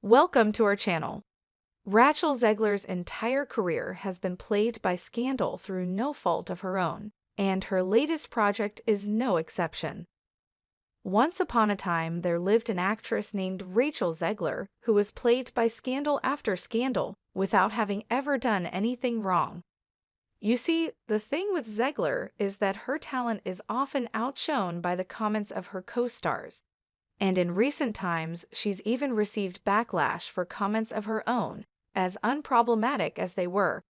Welcome to our channel. Rachel Zegler's entire career has been plagued by scandal through no fault of her own, and her latest project is no exception. Once upon a time, there lived an actress named Rachel Zegler who was plagued by scandal after scandal without having ever done anything wrong. You see, the thing with Zegler is that her talent is often outshone by the comments of her co-stars. And in recent times, she's even received backlash for comments of her own, as unproblematic as they were.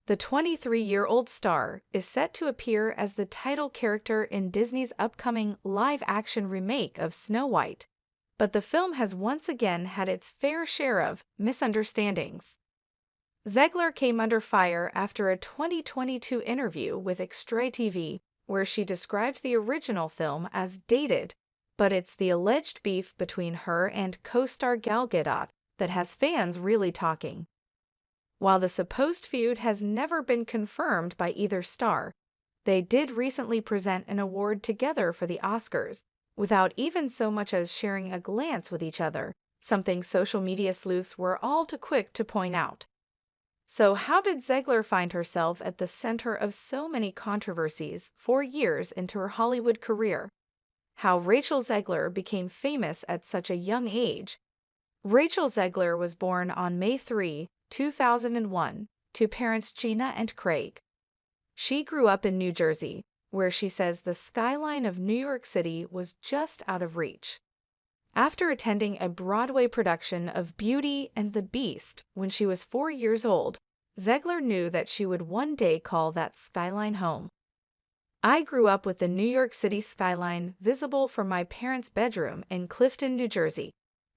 The 23-year-old star is set to appear as the title character in Disney's upcoming live-action remake of Snow White, but the film has once again had its fair share of misunderstandings. Zegler came under fire after a 2022 interview with Extra TV, where she described the original film as dated, but it's the alleged beef between her and co-star Gal Gadot that has fans really talking. While the supposed feud has never been confirmed by either star, they did recently present an award together for the Oscars, without even so much as sharing a glance with each other, something social media sleuths were all too quick to point out. So how did Zegler find herself at the center of so many controversies 4 years into her Hollywood career? How Rachel Zegler became famous at such a young age. Rachel Zegler was born on May 3, 2001, to parents Gina and Craig. She grew up in New Jersey, where she says the skyline of New York City was just out of reach. After attending a Broadway production of Beauty and the Beast when she was 4 years old, Zegler knew that she would one day call that skyline home. I grew up with the New York City skyline visible from my parents' bedroom in Clifton, New Jersey.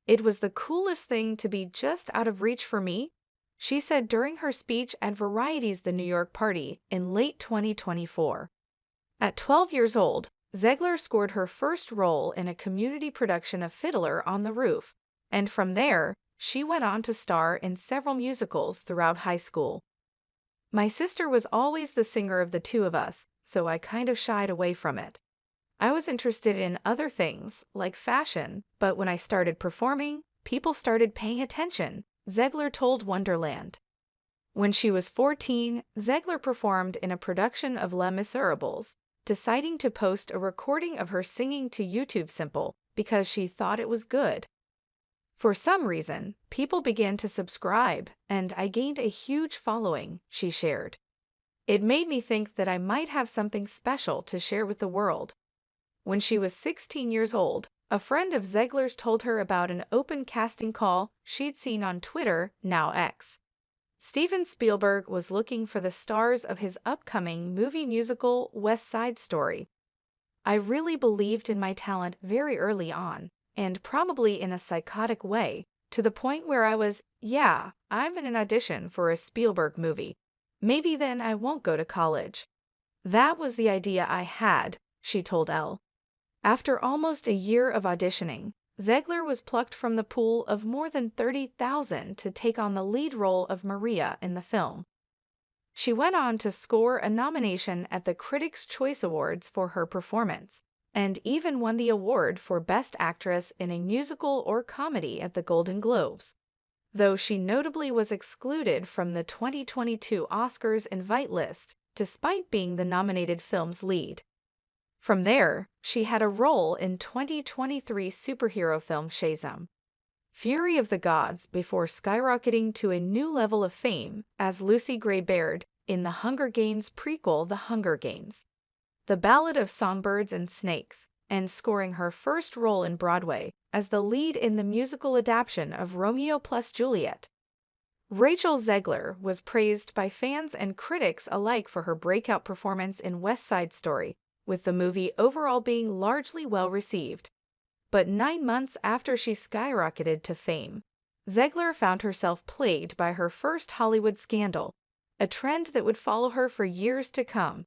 It was the coolest thing to be just out of reach for me, she said during her speech at Variety's The New York Party in late 2024. At 12 years old, Zegler scored her first role in a community production of Fiddler on the Roof, and from there, she went on to star in several musicals throughout high school. My sister was always the singer of the two of us, so I kind of shied away from it. I was interested in other things, like fashion, but when I started performing, people started paying attention, Zegler told Wonderland. When she was 14, Zegler performed in a production of Les Miserables, deciding to post a recording of her singing to YouTube Simple because she thought it was good. For some reason, people began to subscribe, and I gained a huge following, she shared. It made me think that I might have something special to share with the world. When she was 16 years old, a friend of Zegler's told her about an open casting call she'd seen on Twitter, now X. Steven Spielberg was looking for the stars of his upcoming movie musical West Side Story. I really believed in my talent very early on, and probably in a psychotic way, to the point where I was, I'm in an audition for a Spielberg movie. Maybe then I won't go to college. That was the idea I had, she told Elle. After almost a year of auditioning, Zegler was plucked from the pool of more than 30,000 to take on the lead role of Maria in the film. She went on to score a nomination at the Critics' Choice Awards for her performance, and even won the award for Best Actress in a Musical or Comedy at the Golden Globes, though she notably was excluded from the 2022 Oscars invite list despite being the nominated film's lead. From there, she had a role in 2023 superhero film Shazam! Fury of the Gods before skyrocketing to a new level of fame as Lucy Gray Baird in the Hunger Games prequel The Hunger Games, The Ballad of Songbirds and Snakes, and scoring her first role in Broadway as the lead in the musical adaptation of Romeo plus Juliet. Rachel Zegler was praised by fans and critics alike for her breakout performance in West Side Story, with the movie overall being largely well received. But 9 months after she skyrocketed to fame, Zegler found herself plagued by her first Hollywood scandal, a trend that would follow her for years to come.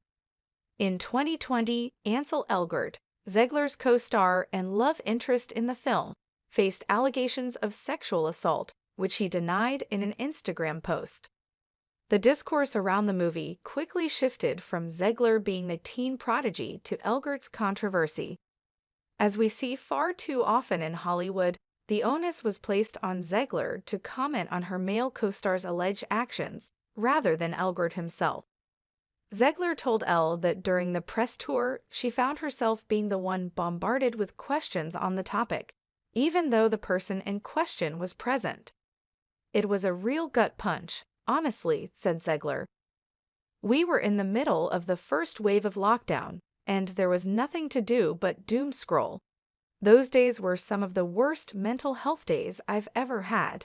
In 2020, Ansel Elgort, Zegler's co-star and love interest in the film, faced allegations of sexual assault, which he denied in an Instagram post. The discourse around the movie quickly shifted from Zegler being the teen prodigy to Elgort's controversy. As we see far too often in Hollywood, The onus was placed on Zegler to comment on her male co-star's alleged actions, rather than Elgort himself. Zegler told Elle that during the press tour, she found herself being the one bombarded with questions on the topic, even though the person in question was present. "It was a real gut punch, honestly," said Zegler. "We were in the middle of the first wave of lockdown, and there was nothing to do but doom scroll. Those days were some of the worst mental health days I've ever had."